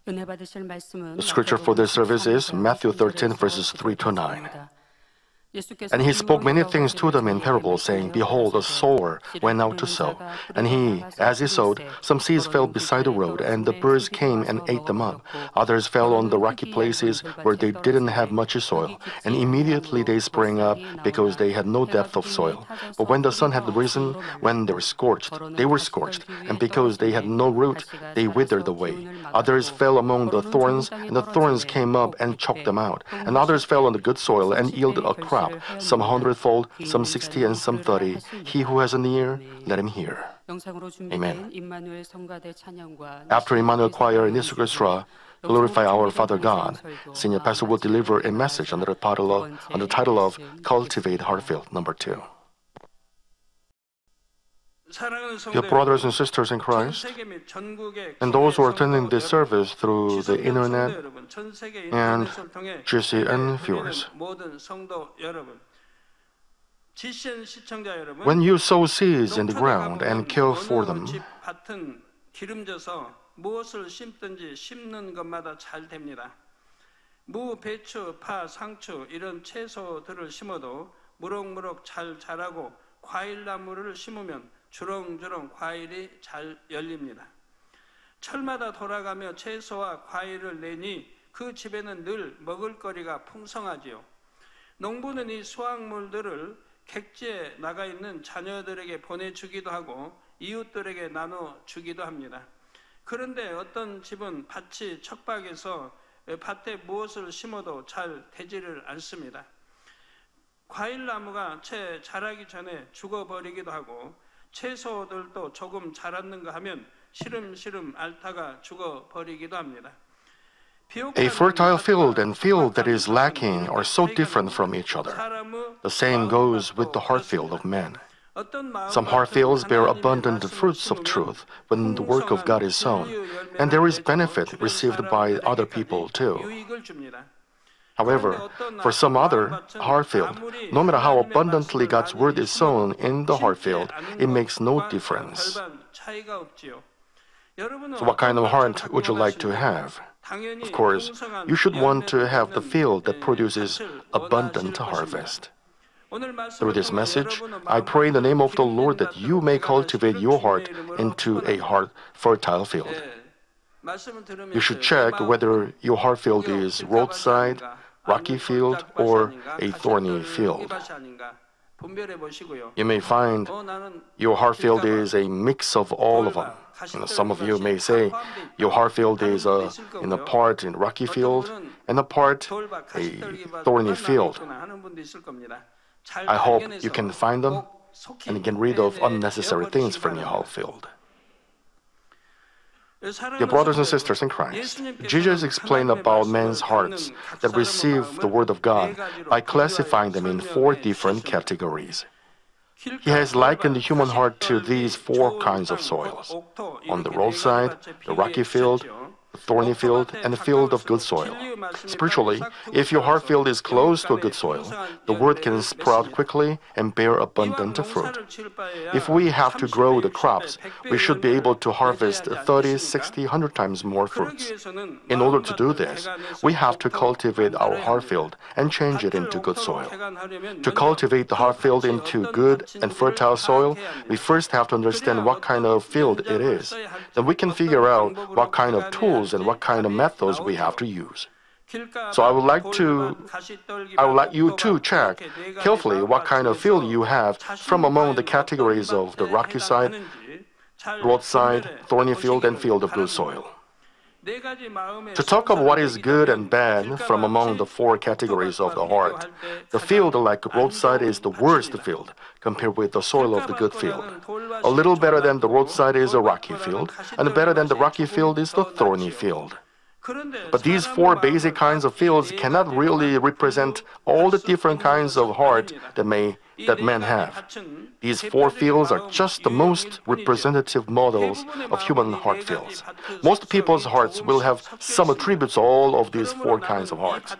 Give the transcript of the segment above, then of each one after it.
The scripture for this service is Matthew 13, verses 3 to 9. And he spoke many things to them in parables, saying, Behold, a sower went out to sow. And he, as he sowed, some seeds fell beside the road, and the birds came and ate them up. Others fell on the rocky places where they didn't have much soil, and immediately they sprang up because they had no depth of soil. But when the sun had risen, when they were scorched, and because they had no root, they withered away. Others fell among the thorns, and the thorns came up and choked them out. And others fell on the good soil and yielded a crop, some 100-fold, some 60, and some 30. He who has an ear, let him hear. Amen. After Emmanuel Choir in this orchestra, Glorify Our Father God, Senior Pastor will deliver a message under the title of Cultivate Heartfield, number 2. Dear brothers and sisters in Christ, and those who are attending this service through the internet and GCN viewers, when you sow seeds in the ground and care for them, 무엇을 심든지 심는 것마다 잘 됩니다. 무, 배추, 파, 상추 이런 채소들을 심어도 무럭무럭 잘 자라고 과일나무를 심으면 주렁주렁 과일이 잘 열립니다. 철마다 돌아가며 채소와 과일을 내니 그 집에는 늘 먹을거리가 풍성하지요. 농부는 이 수확물들을 객지에 나가 있는 자녀들에게 보내주기도 하고 이웃들에게 나눠주기도 합니다. 그런데 어떤 집은 밭이 척박해서 밭에 무엇을 심어도 잘 되지를 않습니다. 과일나무가 채 자라기 전에 죽어버리기도 하고 채소들도 조금 자랐는가 하면 시름시름 앓다가 죽어버리기도 합니다. A fertile field and field that is lacking are so different from each other. The same goes with the heart field of man. Some heart fields bear abundant fruits of truth when the work of God is sown, and there is benefit received by other people too. However, for some other heart field, no matter how abundantly God's word is sown in the heart field, it makes no difference. So what kind of heart would you like to have? Of course, you should want to have the field that produces abundant harvest. Through this message, I pray in the name of the Lord that you may cultivate your heart into a fertile field. You should check whether your heart field is roadside, rocky field, or a thorny field. You may find your heart field is a mix of all of them. Some of you may say your heart field is in a part in rocky field and a part a thorny field. I hope you can find them and get rid of unnecessary things from your heart field. Dear brothers and sisters in Christ, Jesus explained about men's hearts that receive the Word of God by classifying them in 4 different categories. He has likened the human heart to these 4 kinds of soils: on the roadside, the rocky field, the thorny field, and the field of good soil. Spiritually, if your heart field is close to a good soil, the word can sprout quickly and bear abundant fruit. If we have to grow the crops, we should be able to harvest 30, 60, 100 times more fruits. In order to do this, we have to cultivate our heart field and change it into good soil. To cultivate the heart field into good and fertile soil, we first have to understand what kind of field it is. Then we can figure out what kind of tools and what kind of methods we have to use. So I would like you to check carefully what kind of field you have from among the categories of the rocky side, roadside, thorny field, and field of good soil. To talk of what is good and bad from among the 4 categories of the heart, the field like roadside is the worst field compared with the soil of the good field. A little better than the roadside is a rocky field, and better than the rocky field is the thorny field. But these 4 basic kinds of fields cannot really represent all the different kinds of heart that men have. These 4 fields are just the most representative models of human heart fields. Most people's hearts will have some attributes all of these 4 kinds of hearts.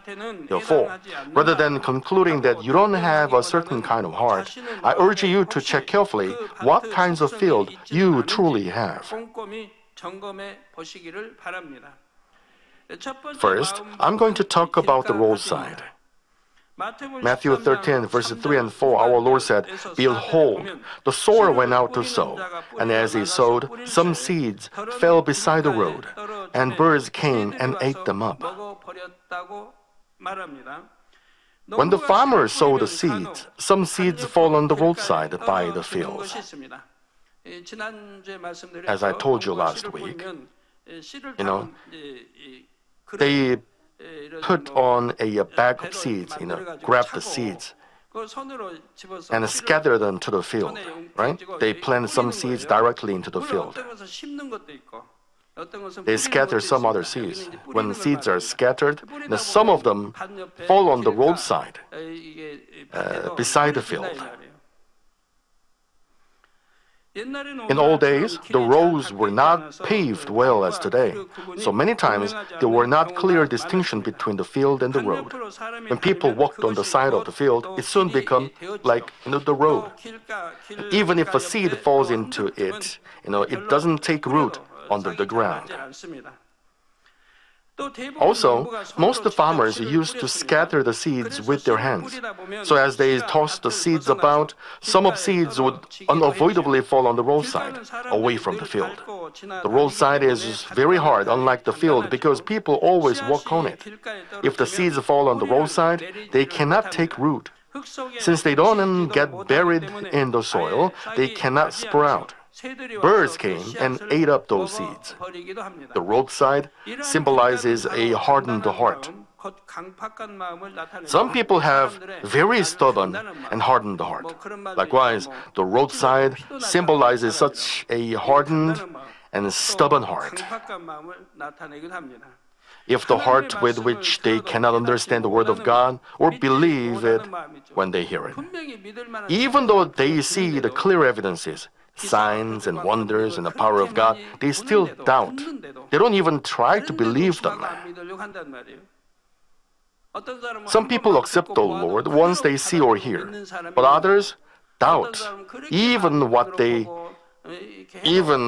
Therefore, rather than concluding that you don't have a certain kind of heart, I urge you to check carefully what kinds of field you truly have. First, I'm going to talk about the roadside. Matthew 13, verses 3 and 4, our Lord said, "Behold, the sower went out to sow, and as he sowed, some seeds fell beside the road, and birds came and ate them up." When the farmer sowed the seeds, some seeds fall on the roadside by the fields. As I told you last week, they put on a bag of seeds, grab the seeds, and scatter them to the field, right? They plant some seeds directly into the field. They scatter some other seeds. When seeds are scattered, some of them fall on the roadside, beside the field. In old days, the roads were not paved well as today, so many times there were not clear distinction between the field and the road. When people walked on the side of the field, it soon became like the road. Even if a seed falls into it, it doesn't take root under the ground. Also, most farmers used to scatter the seeds with their hands. So as they tossed the seeds about, some of seeds would unavoidably fall on the roadside, away from the field. The roadside is very hard, unlike the field, because people always walk on it. If the seeds fall on the roadside, they cannot take root. Since they don't get buried in the soil, they cannot sprout. Birds came and ate up those seeds. The roadside symbolizes a hardened heart. Some people have very stubborn and hardened heart. Likewise, the roadside symbolizes such a hardened and stubborn heart. If the heart with which they cannot understand the word of God or believe it when they hear it, even though they see the clear evidences, signs and wonders and the power of God, they still doubt. They don't even try to believe them. Some people accept the Lord once they see or hear, but others doubt, even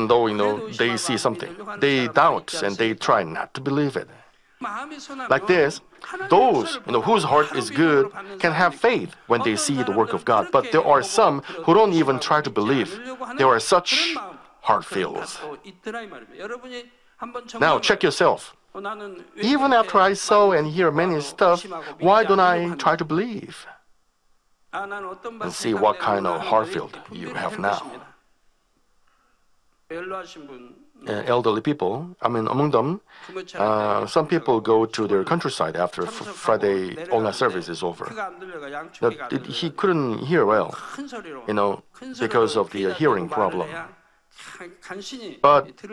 though they see something. They doubt and they try not to believe it. Like this, those whose heart is good can have faith when they see the work of God, but there are some who don't even try to believe. There are such heart fails. Now check yourself. Even after I saw and hear many stuff, why don't I try to believe? And see what kind of heart fail you have now. Elderly people, among them, some people go to their countryside after Friday all-night service is over. He couldn't hear well, because of the hearing problem.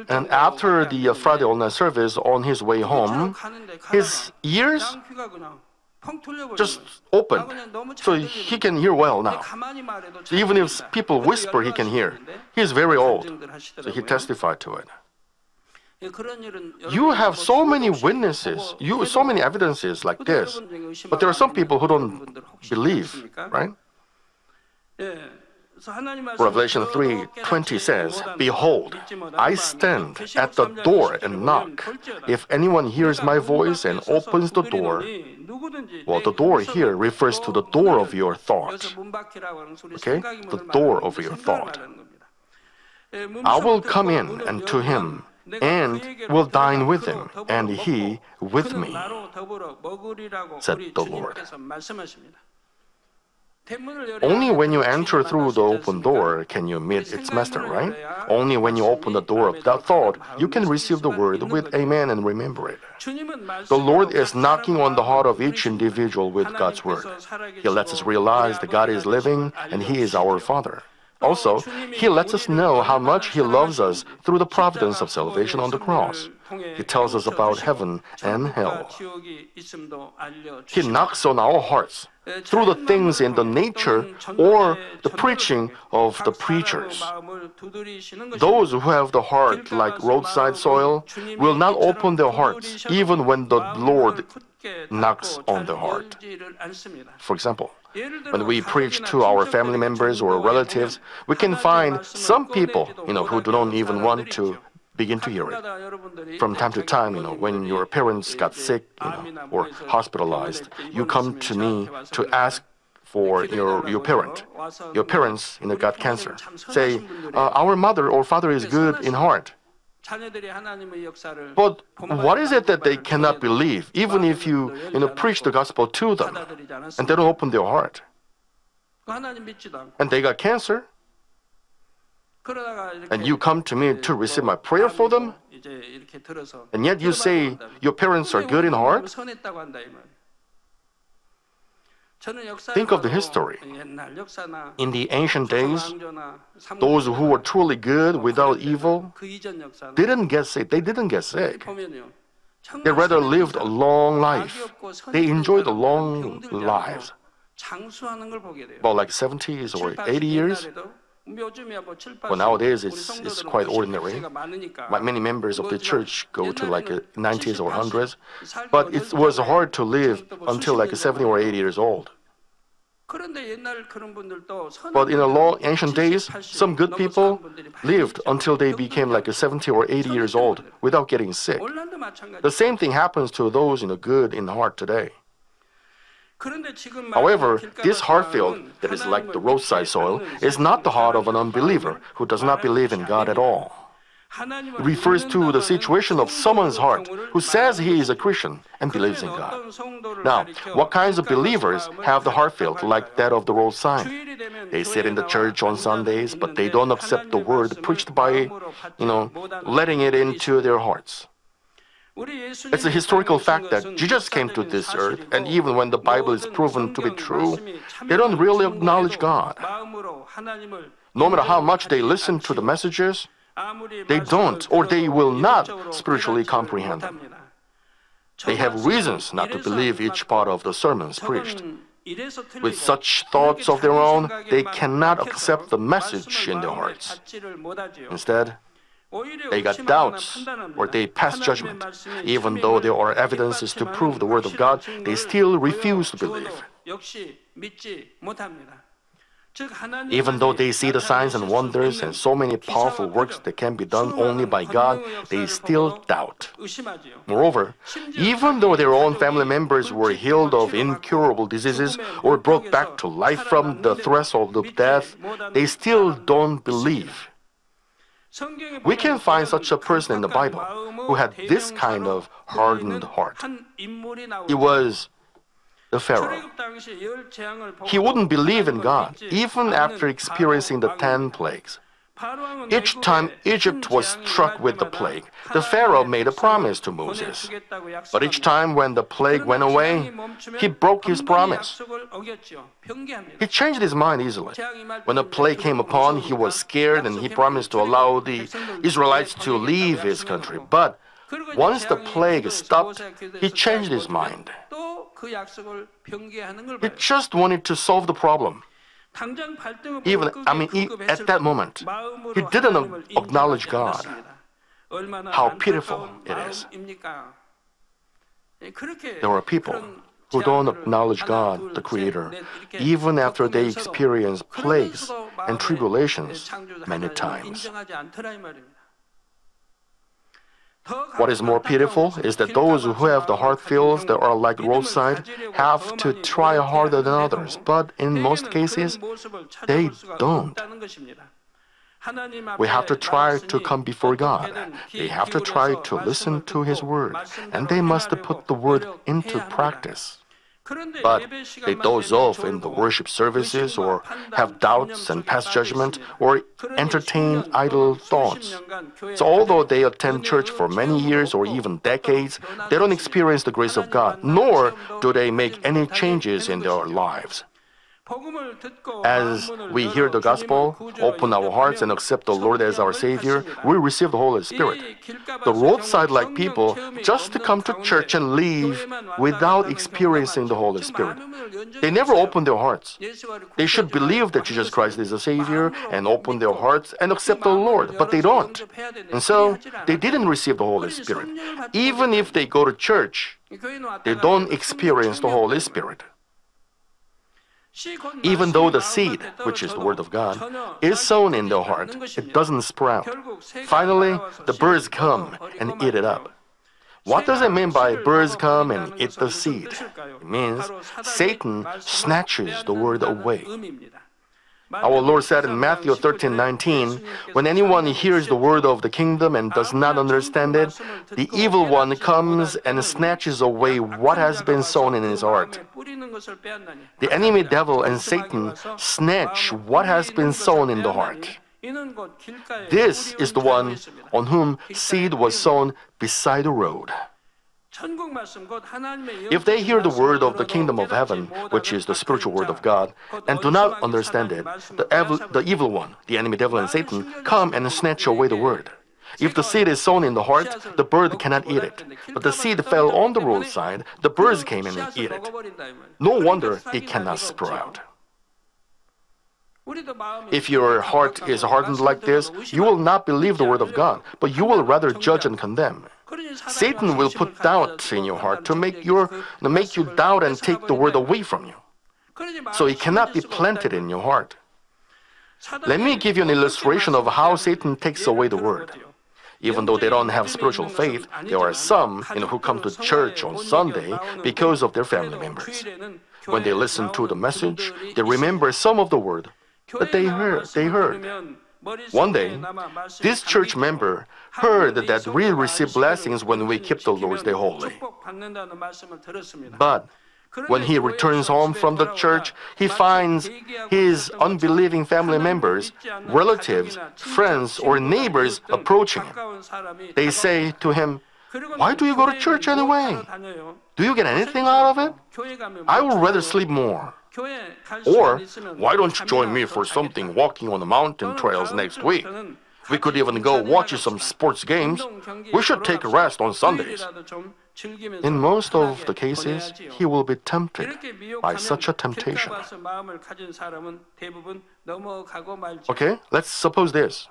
And after the Friday all-night service, on his way home, his ears just opened, so he can hear well now. So even if people whisper, he can hear. He's very old, so he testified to it. You have so many witnesses, so many evidences like this, but there are some people who don't believe, right? Revelation 3:20 says, "Behold, I stand at the door and knock. If anyone hears my voice and opens the door," well, the door here refers to the door of your thought. Okay? The door of your thought. "I will come in and to him, and will dine with him, and he with me," said the Lord. Only when you enter through the open door can you meet its master, right? Only when you open the door of that thought, you can receive the word with amen and remember it. The Lord is knocking on the heart of each individual with God's word. He lets us realize that God is living and He is our Father. Also, He lets us know how much He loves us through the providence of salvation on the cross. He tells us about heaven and hell. He knocks on our hearts through the things in the nature or the preaching of the preachers. Those who have the heart like roadside soil will not open their hearts even when the Lord knocks on their heart. For example, when we preach to our family members or relatives, we can find some people, who don't even want to begin to hear it. From time to time, when your parents got sick, or hospitalized, you come to me to ask for your parent. Your parents, got cancer. Say, our mother or father is good in heart. But what is it that they cannot believe, even if you, preach the gospel to them, and they don't open their heart? And they got cancer, and you come to me to receive my prayer for them, and yet you say your parents are good in heart? Think of the history. In the ancient days, those who were truly good without evil didn't get sick. They didn't get sick. They rather lived a long life. They enjoyed long lives. About like 70 or 80 years. Well, nowadays it's quite ordinary. Many members of the church go to like 90s or 100s. But it was hard to live until like 70 or 80 years old. But in the ancient days, some good people lived until they became like 70 or 80 years old without getting sick. The same thing happens to those good in heart today. However, this heart field that is like the roadside soil is not the heart of an unbeliever who does not believe in God at all. It refers to the situation of someone's heart who says he is a Christian and believes in God. Now, what kinds of believers have the heart field like that of the road sign? They sit in the church on Sundays, but they don't accept the word preached by, letting it into their hearts. It's a historical fact that Jesus came to this earth, and even when the Bible is proven to be true, they don't really acknowledge God. No matter how much they listen to the messages, they don't, or they will not spiritually comprehend them. They have reasons not to believe each part of the sermons preached. With such thoughts of their own, they cannot accept the message in their hearts. Instead, they got doubts, or they pass judgment. Even though there are evidences to prove the word of God, they still refuse to believe. Even though they see the signs and wonders and so many powerful works that can be done only by God, they still doubt. Moreover, even though their own family members were healed of incurable diseases or brought back to life from the threshold of death, they still don't believe. We can find such a person in the Bible who had this kind of hardened heart. It was the Pharaoh. He wouldn't believe in God, even after experiencing the 10 plagues. Each time Egypt was struck with the plague, the Pharaoh made a promise to Moses. But each time when the plague went away, he broke his promise. He changed his mind easily. When the plague came upon, he was scared and he promised to allow the Israelites to leave his country. But once the plague stopped, he changed his mind. He just wanted to solve the problem. At that moment, he didn't acknowledge God. How pitiful it is. There are people who don't acknowledge God, the Creator, even after they experience plagues and tribulations many times. What is more pitiful is that those who have the heart fields that are like roadside have to try harder than others, but in most cases, they don't. We have to try to come before God. They have to try to listen to His Word, and they must put the Word into practice. But they doze off in the worship services, or have doubts and pass judgment, or entertain idle thoughts. So although they attend church for many years or even decades, they don't experience the grace of God, nor do they make any changes in their lives. As we hear the gospel, open our hearts and accept the Lord as our Savior, we receive the Holy Spirit. The roadside-like people just come to church and leave without experiencing the Holy Spirit. They never open their hearts. They should believe that Jesus Christ is the Savior and open their hearts and accept the Lord, but they don't. And so, they didn't receive the Holy Spirit. Even if they go to church, they don't experience the Holy Spirit. Even though the seed, which is the word of God, is sown in the heart, it doesn't sprout. Finally, the birds come and eat it up. What does it mean by birds come and eat the seed? It means Satan snatches the word away. Our Lord said in Matthew 13:19, when anyone hears the word of the kingdom and does not understand it, the evil one comes and snatches away what has been sown in his heart. The enemy devil and Satan snatch what has been sown in the heart. This is the one on whom seed was sown beside the road. If they hear the word of the kingdom of heaven, which is the spiritual word of God, and do not understand it, the evil one, the enemy devil and Satan, come and snatch away the word. If the seed is sown in the heart, the bird cannot eat it. But the seed fell on the roadside, the birds came in and eat it. No wonder it cannot sprout. If your heart is hardened like this, you will not believe the word of God, but you will rather judge and condemn. Satan will put doubt in your heart to make you doubt and take the word away from you. So it cannot be planted in your heart. Let me give you an illustration of how Satan takes away the word. Even though they don't have spiritual faith, there are some who come to church on Sunday because of their family members. When they listen to the message, they remember some of the word that they heard. One day, this church member heard that we receive blessings when we keep the Lord's Day holy. But when he returns home from the church, he finds his unbelieving family members, relatives, friends, or neighbors approaching him. They say to him, "Why do you go to church anyway? Do you get anything out of it? I would rather sleep more." Or, "Why don't you join me for something walking on the mountain trails next week? We could even go watch some sports games. We should take a rest on Sundays." In most of the cases, he will be tempted by such a temptation. Okay, let's suppose this.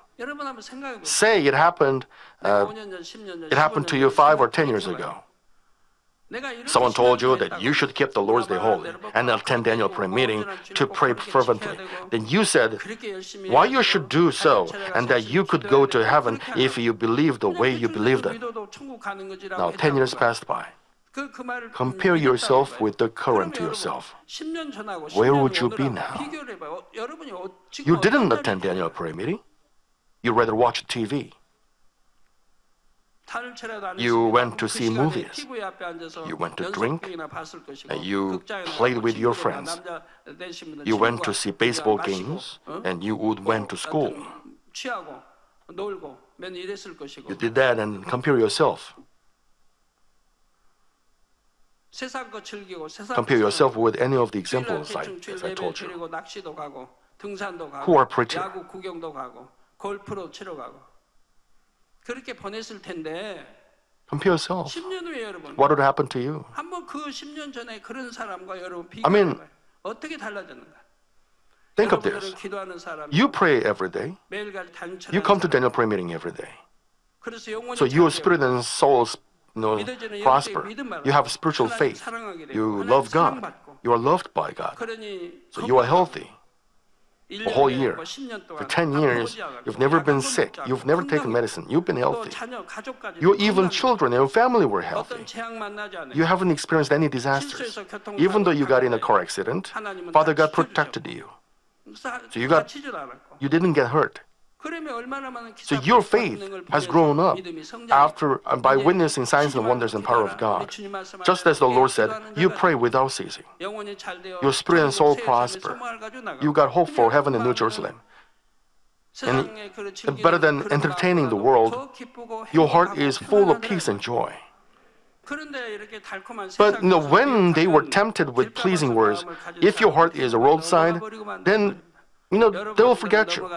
Say it happened to you 5 or 10 years ago. Someone told you that you should keep the Lord's Day holy and attend the annual prayer meeting to pray fervently. Then you said, why you should do so, and that you could go to heaven if you believe the way you believed it. Now 10 years passed by. Compare yourself with the current yourself. Where would you be now? You didn't attend the annual prayer meeting. You rather watch TV. You went to see movies. You went to drink. And you played with your friends. You went to see baseball games, and you went to school. You did that and compare yourself. Compare yourself with any of the examples as I told you. Who are prettier? Compare yourself. What would happen to you? I mean, think of this. You pray every day. You come to Daniel prayer meeting every day. So your spirit and soul prosper. You have spiritual faith. You love God. You are loved by God. So you are healthy. A whole year. For 10 years, you've never been sick. You've never taken medicine. You've been healthy. Your even children and your family were healthy. You haven't experienced any disasters. Even though you got in a car accident, Father God protected you. So you didn't get hurt. So your faith has grown up by witnessing signs and wonders and power of God. Just as the Lord said, you pray without ceasing. Your spirit and soul prosper. You got hope for heaven and New Jerusalem. And better than entertaining the world, your heart is full of peace and joy. But when they were tempted with pleasing words, if your heart is a roadside, then they will forget you.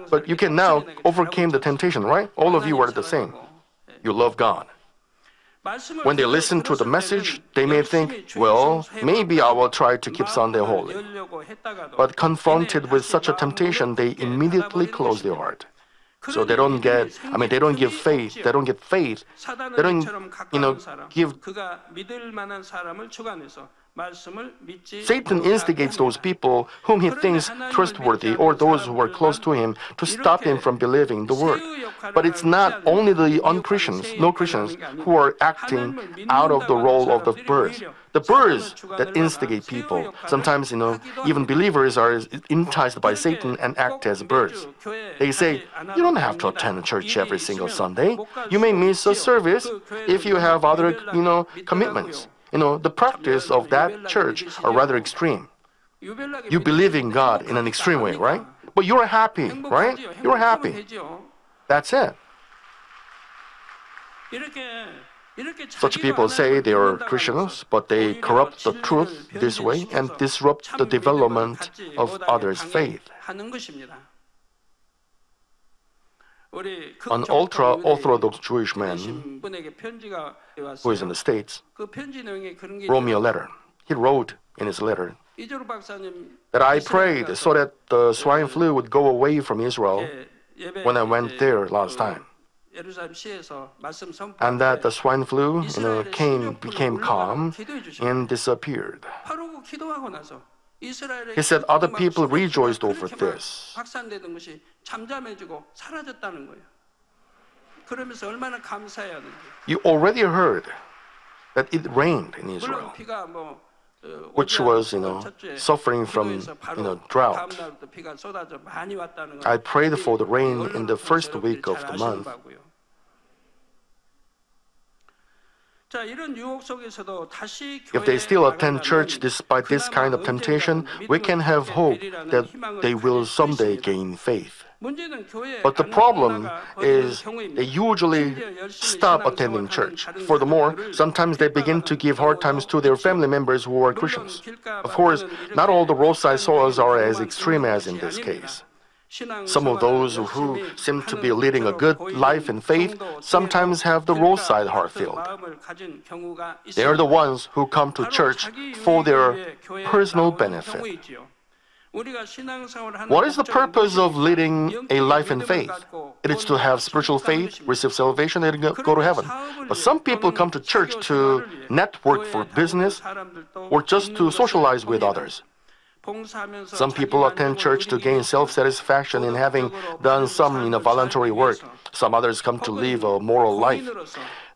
But you can now overcome the temptation, right? All of you are the same. You love God. When they listen to the message, they may think, well, maybe I will try to keep Sunday holy. But confronted with such a temptation, they immediately close their heart. So they don't give faith. They don't give Satan instigates those people whom he thinks trustworthy or those who are close to him to stop him from believing the word. But it's not only the un-Christians, no Christians, who are acting out of the role of the birds. The birds that instigate people. Sometimes, even believers are enticed by Satan and act as birds. They say, you don't have to attend church every single Sunday. You may miss a service if you have other, commitments. The practice of that church are rather extreme. You believe in God in an extreme way, right? But you're happy, right? You're happy. That's it. Such people say they are Christians, but they corrupt the truth this way and disrupt the development of others' faith. An ultra-Orthodox Jewish man who is in the States wrote me a letter. He wrote in his letter that I prayed so that the swine flu would go away from Israel when I went there last time. And that the swine flu became calm and disappeared. He said other people rejoiced over this. You already heard that it rained in Israel, which was, suffering from, drought. I prayed for the rain in the first week of the month. If they still attend church despite this kind of temptation, we can have hope that they will someday gain faith. But the problem is they usually stop attending church. Furthermore, sometimes they begin to give hard times to their family members who are Christians. Of course, not all the roadside sowers are as extreme as in this case. Some of those who seem to be leading a good life in faith sometimes have the roadside heart filled. They are the ones who come to church for their personal benefit. What is the purpose of leading a life in faith? It is to have spiritual faith, receive salvation, and go to heaven. But some people come to church to network for business or just to socialize with others. Some people attend church to gain self-satisfaction in having done some voluntary work. Some others come to live a moral life.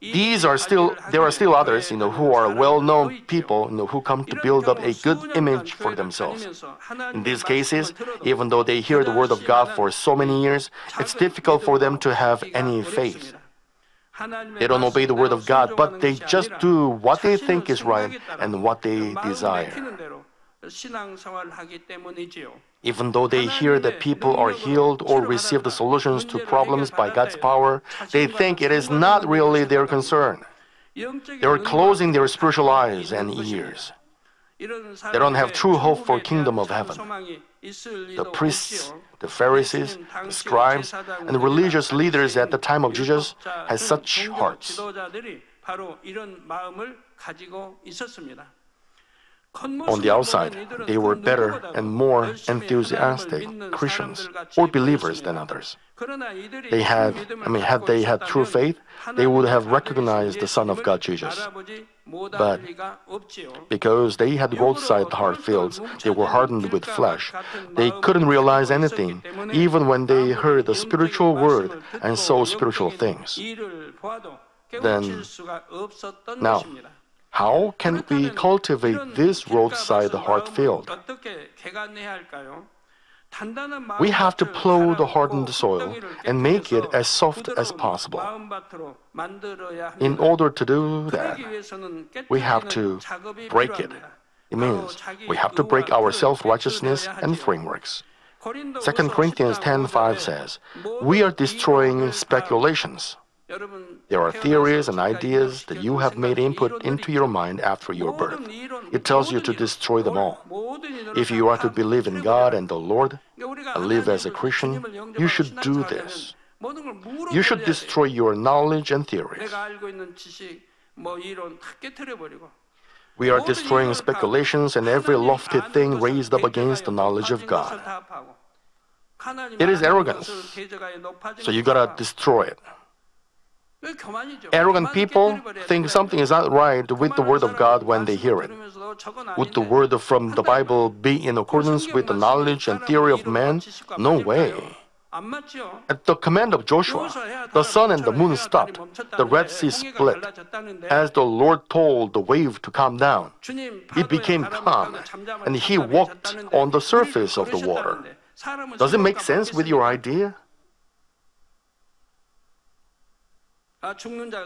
There are still others who are well-known people who come to build up a good image for themselves. In these cases, even though they hear the word of God for so many years, it's difficult for them to have any faith. They don't obey the word of God, but they just do what they think is right and what they desire. Even though they hear that people are healed or receive the solutions to problems by God's power, they think it is not really their concern. They are closing their spiritual eyes and ears. They don't have true hope for kingdom of heaven. The priests, the Pharisees, the scribes, and the religious leaders at the time of Jesus had such hearts. On the outside, they were better and more enthusiastic Christians or believers than others. Had they had true faith, they would have recognized the Son of God, Jesus. But because they had roadside heart fields, they were hardened with flesh. They couldn't realize anything, even when they heard the spiritual word and saw spiritual things. Now, how can we cultivate this roadside heart field? We have to plow the hardened soil and make it as soft as possible. In order to do that, we have to break it. It means we have to break our self-righteousness and frameworks. 2 Corinthians 10:5 says, we are destroying speculations. There are theories and ideas that you have made input into your mind after your birth. It tells you to destroy them all. If you are to believe in God and the Lord and live as a Christian, you should do this. You should destroy your knowledge and theories. We are destroying speculations and every lofty thing raised up against the knowledge of God. It is arrogance, so you gotta destroy it. Arrogant people think something is not right with the Word of God when they hear it. Would the Word from the Bible be in accordance with the knowledge and theory of man? No way. At the command of Joshua, the sun and the moon stopped, the Red Sea split. As the Lord told the wave to calm down, it became calm, and he walked on the surface of the water. Does it make sense with your idea?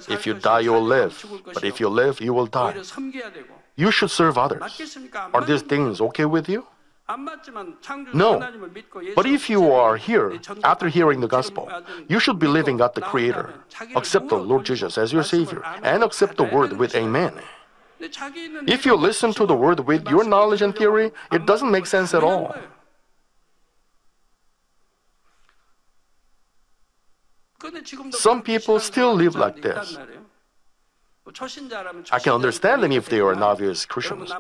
If you die, you will live. But if you live, you will die. You should serve others. Are these things okay with you? No. But if you are here after hearing the gospel, you should believe in God the Creator, accept the Lord Jesus as your Savior, and accept the Word with Amen. If you listen to the Word with your knowledge and theory, it doesn't make sense at all. Some people still live like this. I can understand them if they are novice Christians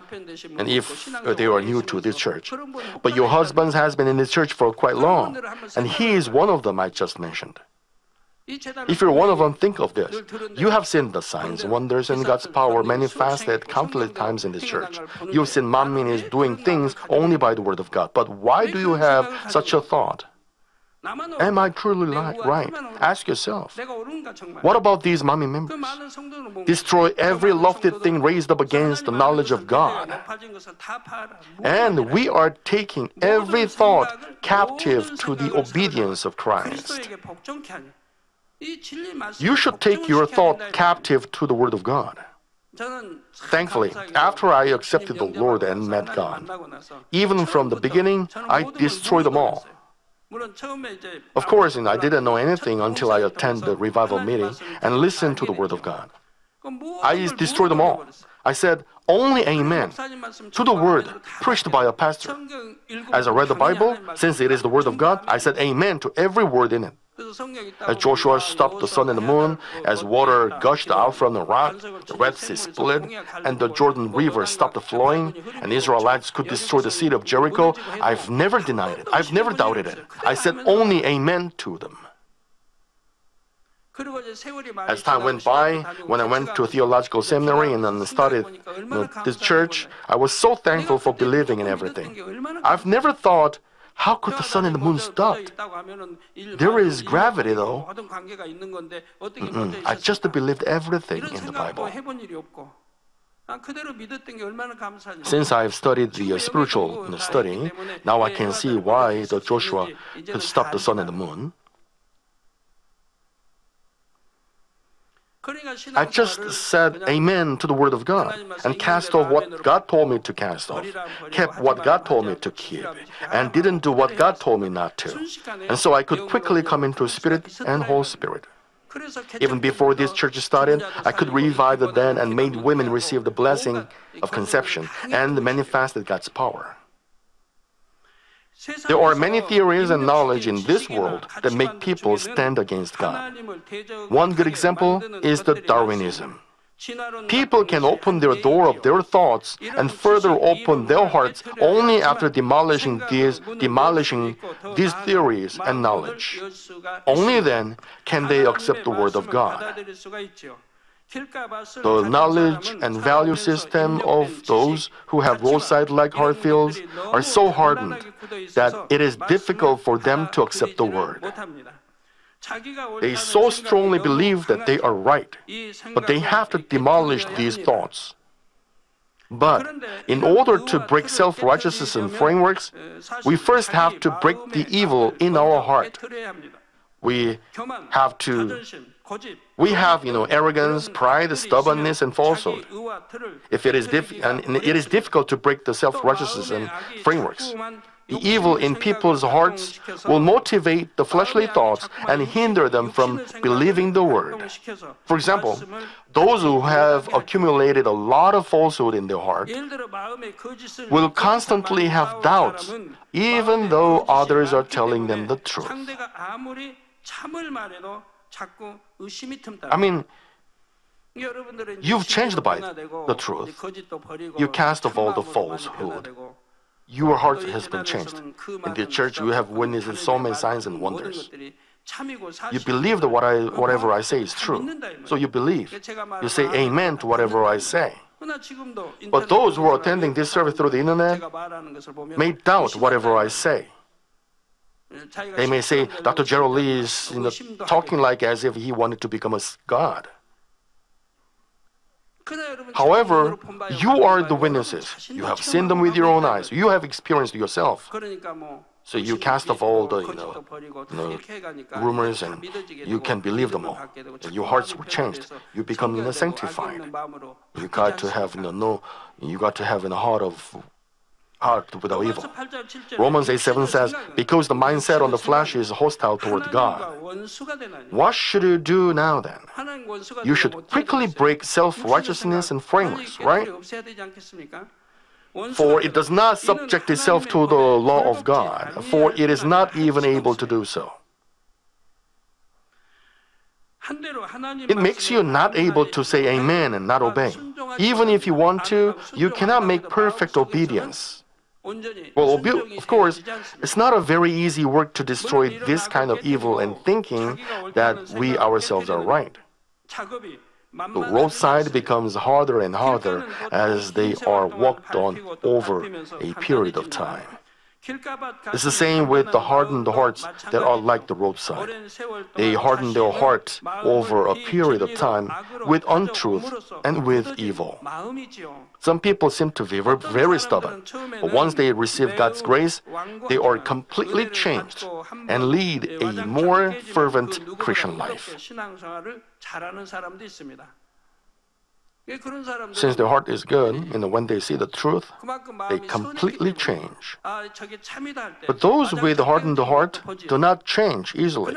and if they are new to this church. But your husband has been in this church for quite long, and he is one of them I just mentioned. If you're one of them, think of this. You have seen the signs, wonders, and God's power manifested countless times in this church. You've seen Manmin is doing things only by the Word of God. But why do you have such a thought? Am I truly right? Ask yourself. What about these Manmin members? Destroy every lofty thing raised up against the knowledge of God. And we are taking every thought captive to the obedience of Christ. You should take your thought captive to the Word of God. Thankfully, after I accepted the Lord and met God, even from the beginning, I destroyed them all. Of course, I didn't know anything until I attended the revival meeting and listened to the Word of God. I destroyed them all. I said, only Amen to the Word preached by a pastor. As I read the Bible, since it is the Word of God, I said Amen to every word in it. As Joshua stopped the sun and the moon, as water gushed out from the rock, the Red Sea split, and the Jordan River stopped flowing, and Israelites could destroy the city of Jericho, I've never denied it. I've never doubted it. I said only Amen to them. As time went by, when I went to a theological seminary and then started this church, I was so thankful for believing in everything. I've never thought, how could the sun and the moon stop? There is gravity, though. I just believed everything in the Bible. Since I've studied the spiritual study, now I can see why the Joshua could stop the sun and the moon. I just said Amen to the Word of God and cast off what God told me to cast off, kept what God told me to keep, and didn't do what God told me not to. And so I could quickly come into Spirit and Holy Spirit. Even before this church started, I could revive the dead and made women receive the blessing of conception and manifested God's power. There are many theories and knowledge in this world that make people stand against God. One good example is the Darwinism. People can open their door of their thoughts and further open their hearts only after demolishing these theories and knowledge. Only then can they accept the Word of God. The knowledge and value system of those who have roadside-like heart fields are so hardened that it is difficult for them to accept the Word. They so strongly believe that they are right, but they have to demolish these thoughts. But in order to break self-righteousness and frameworks, we first have to break the evil in our heart. We have arrogance, pride, stubbornness, and falsehood. It is difficult to break the self-righteousness and frameworks. The evil in people's hearts will motivate the fleshly thoughts and hinder them from believing the Word. For example, those who have accumulated a lot of falsehood in their heart will constantly have doubts, even though others are telling them the truth. I mean, you've changed the truth. You cast off all the falsehood. Your heart has been changed. In the church, you have witnessed so many signs and wonders. You believe that whatever I say is true. So you believe. You say amen to whatever I say. But those who are attending this service through the internet may doubt whatever I say. They may say, Dr. Gerald Lee is talking like as if he wanted to become a god. However, you are the witnesses. You have seen them with your own eyes. You have experienced yourself. So you cast off all the rumors and you can believe them all. And your hearts were changed. You become sanctified. You got to have heart without evil. Romans 8:7 says, because the mindset on the flesh is hostile toward God. What should you do now then? You should quickly break self-righteousness and frameworks, right? For it does not subject itself to the law of God, for it is not even able to do so. It makes you not able to say amen and not obey. Even if you want to, you cannot make perfect obedience. Well, of course, it's not a very easy work to destroy this kind of evil and thinking that we ourselves are right. The roadside becomes harder and harder as they are walked on over a period of time. It's the same with the hardened hearts that are like the roadside. They harden their heart over a period of time with untruth and with evil. Some people seem to be very stubborn, but once they receive God's grace, they are completely changed and lead a more fervent Christian life. Since their heart is good, and when they see the truth, they completely change. But those with hardened heart do not change easily,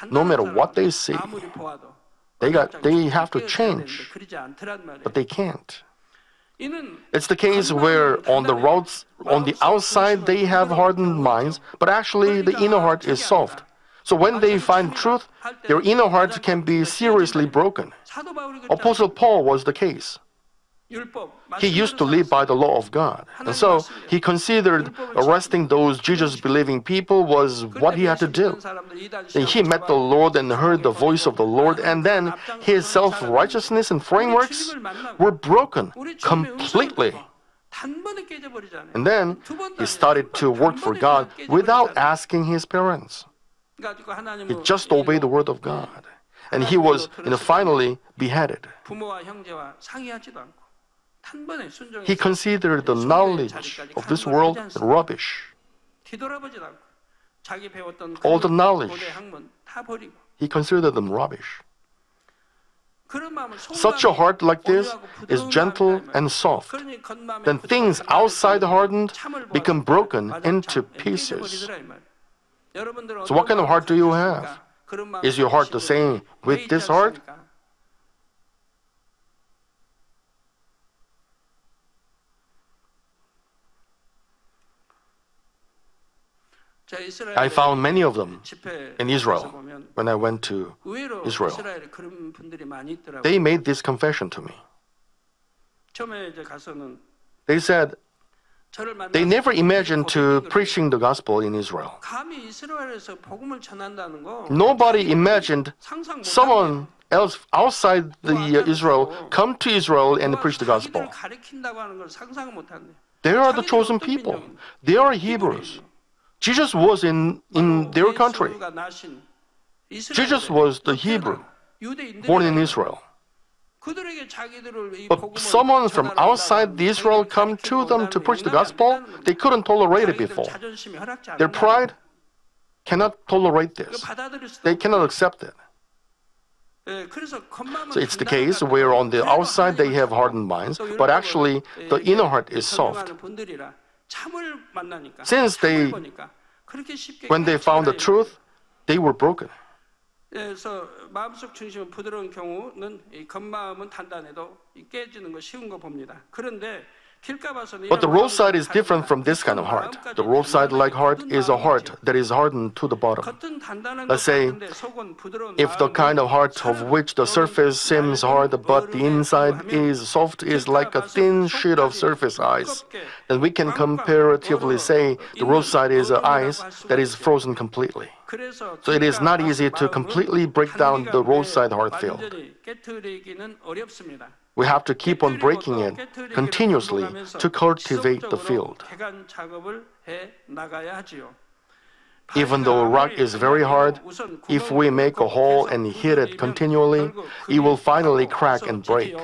no matter what they see. They have to change, but they can't. It's the case where on the outside they have hardened minds, but actually the inner heart is soft. So when they find truth, their inner heart can be seriously broken. Apostle Paul was the case. He used to live by the law of God. And so he considered arresting those Jesus-believing people was what he had to do. And he met the Lord and heard the voice of the Lord, and then his self-righteousness and frameworks were broken completely. And then he started to work for God without asking his parents. He just obeyed the word of God. And he was finally beheaded. He considered the knowledge of this world rubbish. All the knowledge, he considered them rubbish. Such a heart like this is gentle and soft. Then things outside hardened become broken into pieces. So what kind of heart do you have? Is your heart the same with this heart? I found many of them in Israel when I went to Israel. They made this confession to me. They said they never imagined to preaching the gospel in Israel. Nobody imagined someone else outside Israel come to Israel and preach the gospel. They are the chosen people. They are Hebrews. Jesus was in their country. Jesus was the Hebrew, born in Israel. But someone from outside Israel come to them to preach the gospel, they couldn't tolerate it before. Their pride cannot tolerate this. They cannot accept it. So it's the case where on the outside they have hardened minds, but actually the inner heart is soft. Since when they found the truth, they were broken. 그래서 마음속 중심은 부드러운 경우는 이 겉마음은 단단해도 깨지는 거 쉬운 거 봅니다. 그런데 But the roadside is different from this kind of heart. The roadside-like heart is a heart that is hardened to the bottom. Let's say, if the kind of heart of which the surface seems hard but the inside is soft is like a thin sheet of surface ice, then we can comparatively say the roadside is ice that is frozen completely. 그래서 So it is not easy to 마음은 completely break down the 단기간 roadside 내에 heart field. 완전히 깨트리기는 어렵습니다. We have to keep on breaking it continuously to cultivate the field. 개간 작업을 해 나가야 하지요. Even though rock is very hard, if we make a hole and hit it continually, it will finally crack and break.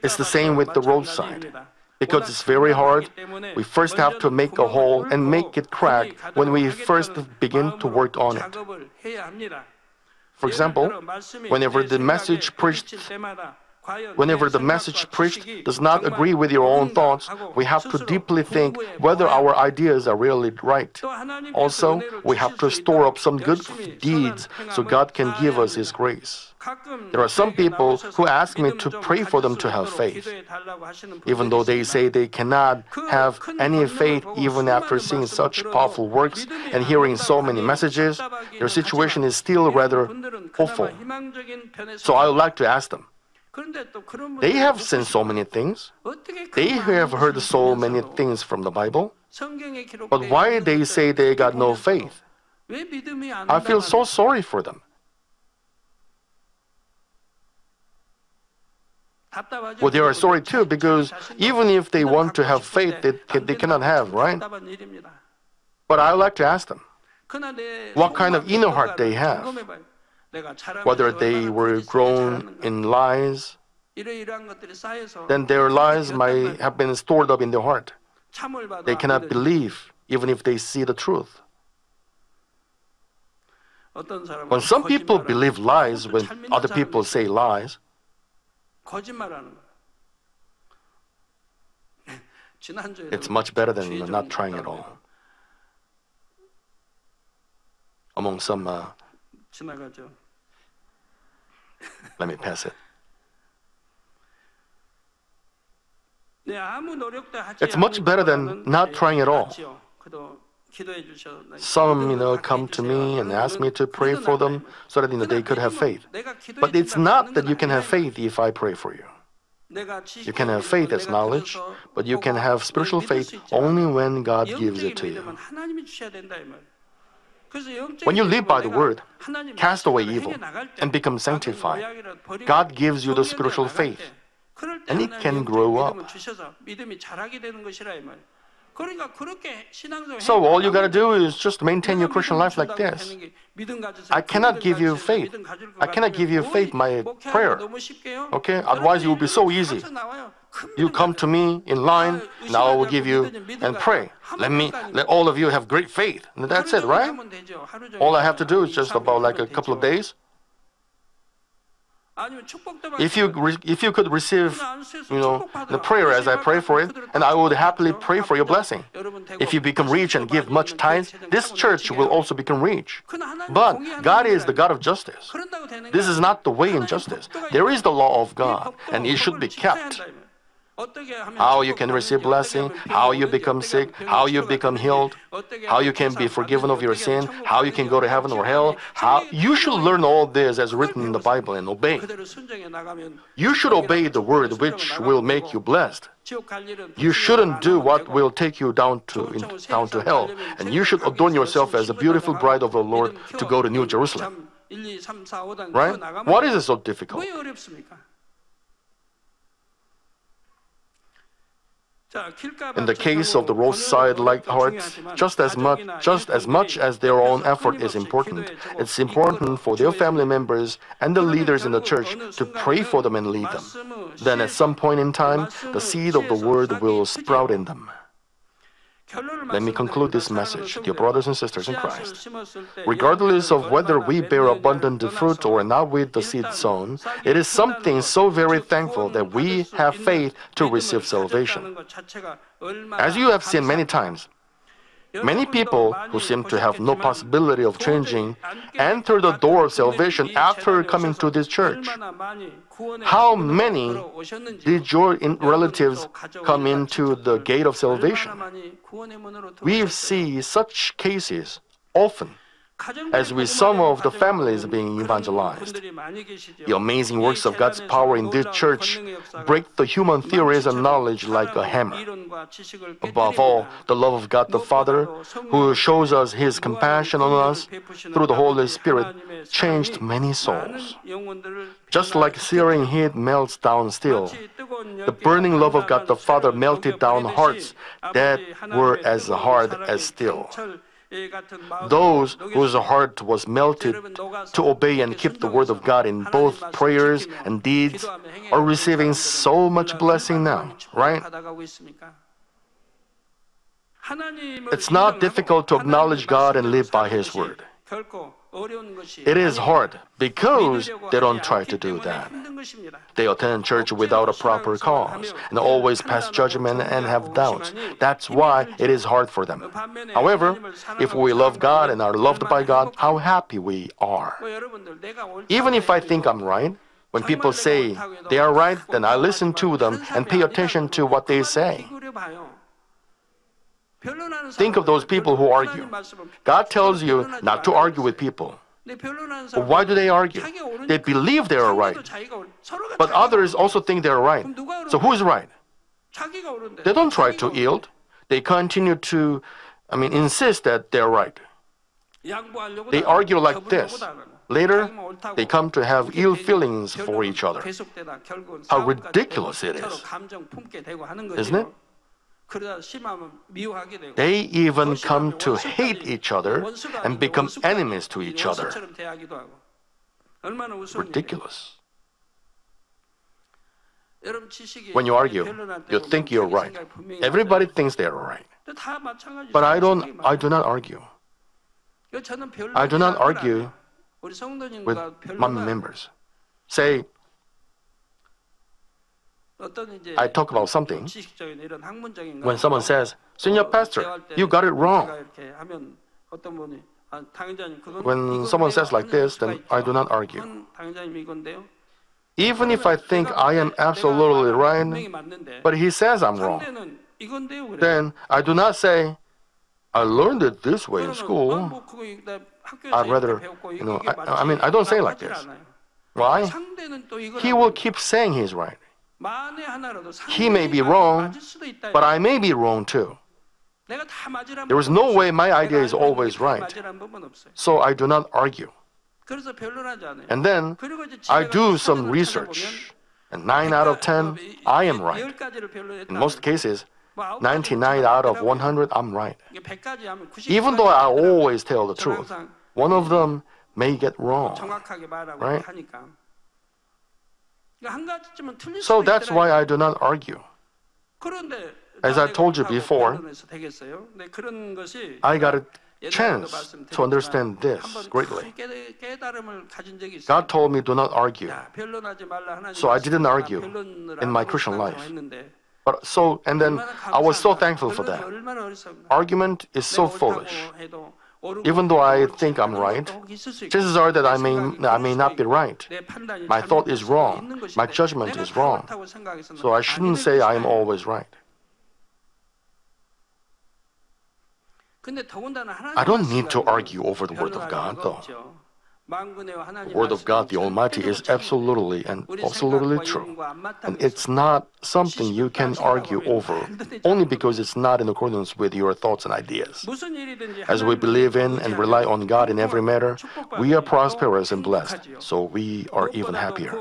It's the same with the roadside. Because it's very hard, we first have to make a hole and make it crack when we first begin to work on it. For example, whenever the message preached does not agree with your own thoughts, we have to deeply think whether our ideas are really right. Also, we have to store up some good deeds so God can give us His grace. There are some people who ask me to pray for them to have faith. Even though they say they cannot have any faith even after seeing such powerful works and hearing so many messages, their situation is still rather hopeful. So I would like to ask them, they have seen so many things. They have heard so many things from the Bible. But why they say they got no faith? I feel so sorry for them. Well, they are sorry too, because even if they want to have faith, they cannot have, right? But I would like to ask them, what kind of inner heart they have? Whether they were grown in lies, then their lies might have been stored up in their heart. They cannot believe even if they see the truth. When some people believe lies when other people say lies, it's much better than not trying at all. Among some, let me pass it. It's much better than not trying at all. Some, come to me and ask me to pray for them so that they could have faith. But it's not that you can have faith if I pray for you. You can have faith as knowledge, but you can have spiritual faith only when God gives it to you. When you live by the Word, cast away evil, and become sanctified, God gives you the spiritual faith, and it can grow up. So all you got to do is just maintain your Christian life like this. I cannot give you faith. I cannot give you faith by prayer. Okay? Otherwise it will be so easy. You come to me in line, now I will give you and pray. Let all of you have great faith. And that's it, right? All I have to do is just about like a couple of days. If you could receive, the prayer as I pray for it, and I would happily pray for your blessing. If you become rich and give much tithes, this church will also become rich. But God is the God of justice. This is not the way in justice. There is the law of God, and it should be kept. How you can receive blessing, how you become sick, how you become healed, how you can be forgiven of your sin, how you can go to heaven or hell. You should learn all this as written in the Bible and obey. You should obey the word which will make you blessed. You shouldn't do what will take you down to hell. And you should adorn yourself as a beautiful bride of the Lord to go to New Jerusalem. Right? What is it so difficult? In the case of the roadside-like hearts, just as much as their own effort is important, it's important for their family members and the leaders in the church to pray for them and lead them. Then at some point in time, the seed of the word will sprout in them. Let me conclude this message, dear brothers and sisters in Christ. Regardless of whether we bear abundant fruit or not with the seed sown, it is something so very thankful that we have faith to receive salvation. As you have seen many times, many people who seem to have no possibility of changing enter the door of salvation after coming to this church. How many did your relatives come into the gate of salvation? We see such cases often. as we some of the families being evangelized. The amazing works of God's power in this church break the human theories and knowledge like a hammer. Above all, the love of God the Father, who shows us His compassion on us through the Holy Spirit, changed many souls. Just like searing heat melts down steel, the burning love of God the Father melted down hearts that were as hard as steel. Those whose heart was melted to obey and keep the word of God in both prayers and deeds are receiving so much blessing now, right? It's not difficult to acknowledge God and live by His word. It is hard because they don't try to do that. They attend church without a proper cause and always pass judgment and have doubts. That's why it is hard for them. However, if we love God and are loved by God, how happy we are. Even if I think I'm right, when people say they are right, then I listen to them and pay attention to what they say. Think of those people who argue. God tells you not to argue with people. But why do they argue? They believe they are right. But others also think they are right. So who is right? They don't try to yield. They continue to, insist that they are right. They argue like this. Later, they come to have ill feelings for each other. How ridiculous it is, isn't it? They even come to hate each other and become enemies to each other. Ridiculous. When you argue, you think you're right. Everybody thinks they're right. But I do not argue. I do not argue with my members. Say, I talk about something. When someone says, Senior Pastor, you got it wrong. When someone says like this, then I do not argue. Even if I think I am absolutely right, but he says I'm wrong, then I do not say, I learned it this way in school. I'd rather, I don't say like this. Why? He will keep saying he's right. He may be wrong, but I may be wrong too. There is no way my idea is always right. So I do not argue. And then I do some research. And 9 out of 10, I am right. In most cases, 99 out of 100, I'm right. Even though I always tell the truth, one of them may get wrong. Right? So that's why I do not argue. As I told you before, I got a chance to understand this greatly. God told me do not argue. So I didn't argue in my Christian life. And then I was so thankful for that. Argument is so foolish. Even though I think I'm right, chances are that I may not be right. My thought is wrong. My judgment is wrong. So I shouldn't say I am always right. I don't need to argue over the Word of God, though. The Word of God, the Almighty, is absolutely and absolutely true. And it's not something you can argue over, only because it's not in accordance with your thoughts and ideas. As we believe in and rely on God in every matter, we are prosperous and blessed, so we are even happier.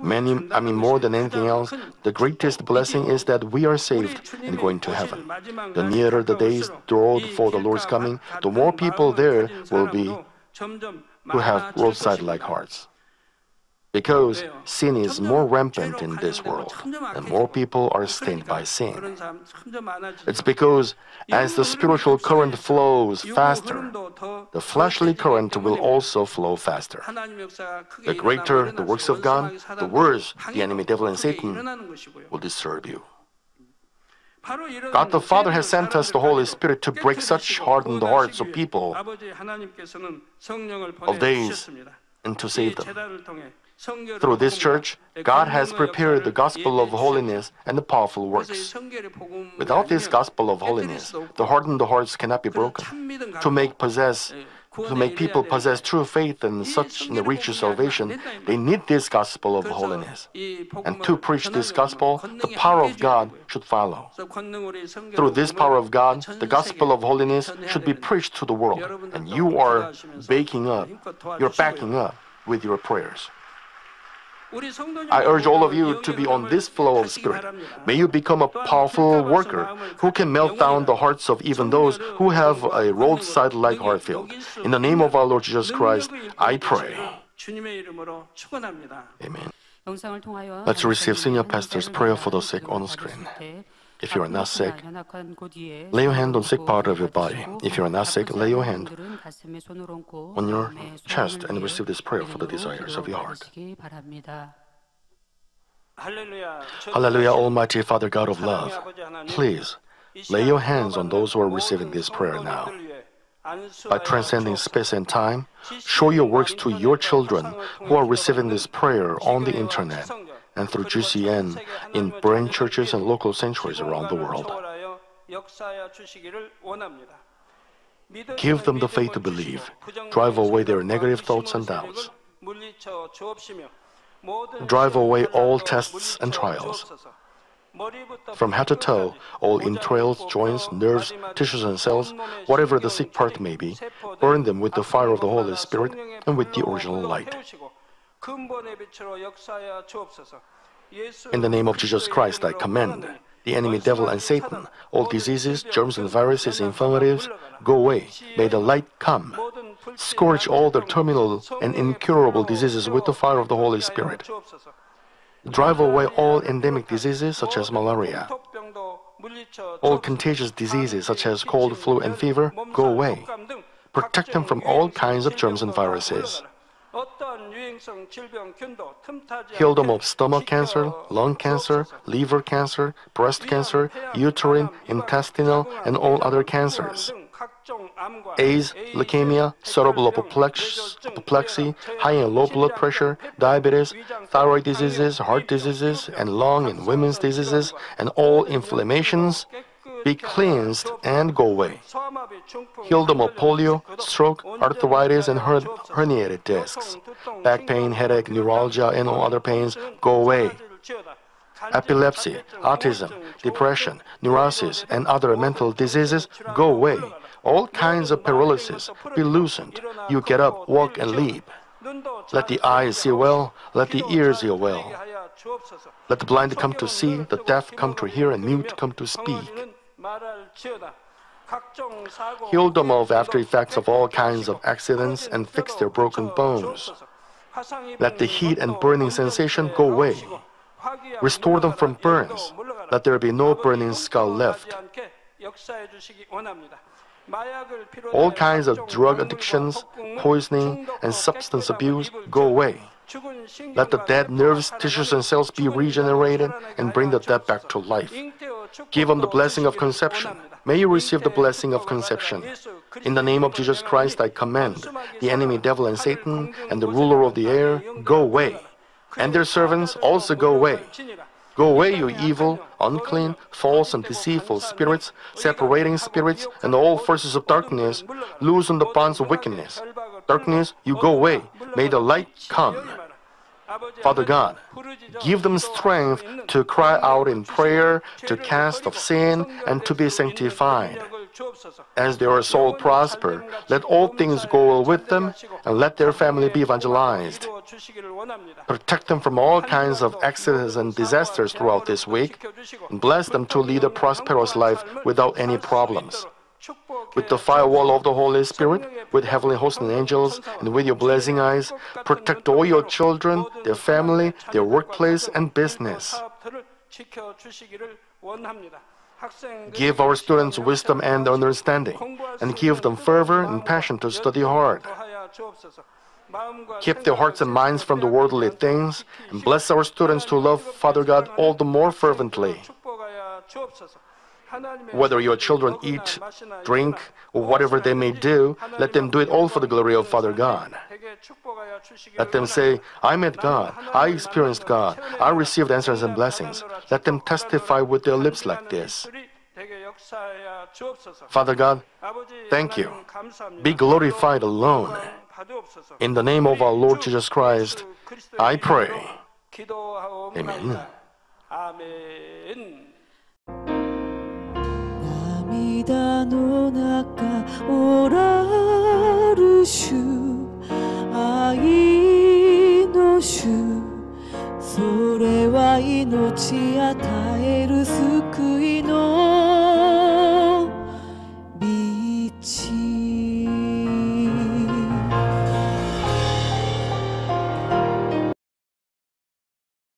More than anything else, the greatest blessing is that we are saved and going to heaven. The nearer the days draw for the Lord's coming, the more people there will be who have roadside-like hearts. Because sin is more rampant in this world, and more people are stained by sin. It's because as the spiritual current flows faster, the fleshly current will also flow faster. The greater the works of God, the worse the enemy devil and Satan will disturb you. God the Father has sent us the Holy Spirit to break such hardened hearts of people of days and to save them. Through this church, God has prepared the gospel of holiness and the powerful works. Without this gospel of holiness, the hardened hearts cannot be broken. To make possess To make people possess true faith and such reach salvation, they need this gospel of holiness. And to preach this gospel, the power of God should follow. Through this power of God, the gospel of holiness should be preached to the world. And you are backing up with your prayers. I urge all of you to be on this flow of spirit. May you become a powerful worker who can melt down the hearts of even those who have a roadside-like heart filled. In the name of our Lord Jesus Christ, I pray. Amen. Let's receive Senior Pastor's prayer for the sick on the screen. If you are not sick, lay your hand on sick part of your body. If you are not sick, lay your hand on your chest and receive this prayer for the desires of your heart. Hallelujah, Almighty Father God of love. Please lay your hands on those who are receiving this prayer now. By transcending space and time, show your works to your children who are receiving this prayer on the internet and through GCN in branch churches and local sanctuaries around the world. Give them the faith to believe. Drive away their negative thoughts and doubts. Drive away all tests and trials. From head to toe, all entrails, joints, nerves, tissues and cells, whatever the sick part may be, burn them with the fire of the Holy Spirit and with the original light. In the name of Jesus Christ, I command the enemy devil and Satan, all diseases, germs and viruses, infirmities, go away. May the light come. Scourge all the terminal and incurable diseases with the fire of the Holy Spirit. Drive away all endemic diseases such as malaria. All contagious diseases such as cold, flu, and fever, go away. Protect them from all kinds of germs and viruses. Heal them of stomach cancer, lung cancer, liver cancer, breast cancer, uterine, intestinal, and all other cancers. AIDS, leukemia, cerebral apoplexy, high and low blood pressure, diabetes, thyroid diseases, heart diseases, and lung and women's diseases, and all inflammations, be cleansed and go away. Heal them of polio, stroke, arthritis, and herniated discs. Back pain, headache, neuralgia, and all other pains, go away. Epilepsy, autism, depression, neurosis, and other mental diseases, go away. All kinds of paralysis, be loosened. You get up, walk, and leap. Let the eyes see well, let the ears hear well. Let the blind come to see, the deaf come to hear, and mute come to speak. Heal them of after effects of all kinds of accidents and fix their broken bones. Let the heat and burning sensation go away. Restore them from burns. Let there be no burning skull left. All kinds of drug addictions, poisoning, and substance abuse go away. Let the dead nerves, tissues, and cells be regenerated and bring the dead back to life. Give them the blessing of conception. May you receive the blessing of conception. In the name of Jesus Christ, I command the enemy devil and Satan and the ruler of the air, go away. And their servants also go away. Go away, you evil, unclean, false, and deceitful spirits, separating spirits, and all forces of darkness. Loosen the bonds of wickedness. Darkness, you go away. May the light come. Father God, give them strength to cry out in prayer, to cast off sin, and to be sanctified. As their soul prosper, let all things go well with them, and let their family be evangelized. Protect them from all kinds of accidents and disasters throughout this week, and bless them to lead a prosperous life without any problems. With the firewall of the Holy Spirit, with heavenly hosts and angels, and with your blessing eyes, protect all your children, their family, their workplace, and business. Give our students wisdom and understanding, and give them fervor and passion to study hard. Keep their hearts and minds from the worldly things, and bless our students to love Father God all the more fervently. Whether your children eat, drink, or whatever they may do, let them do it all for the glory of Father God. Let them say, I met God, I experienced God, I received answers and blessings. Let them testify with their lips like this. 역사하여 주옵소서. Father God, 아버지 thank you. 하나님 감사합니다. Be glorified alone. 영광 받으옵소서. In the name of our Lord Jesus Christ, 예수 그리스도의 I pray. 이름으로 기도하옵나이다. 아멘. 涙の中おらる主愛の主それは命与える救いの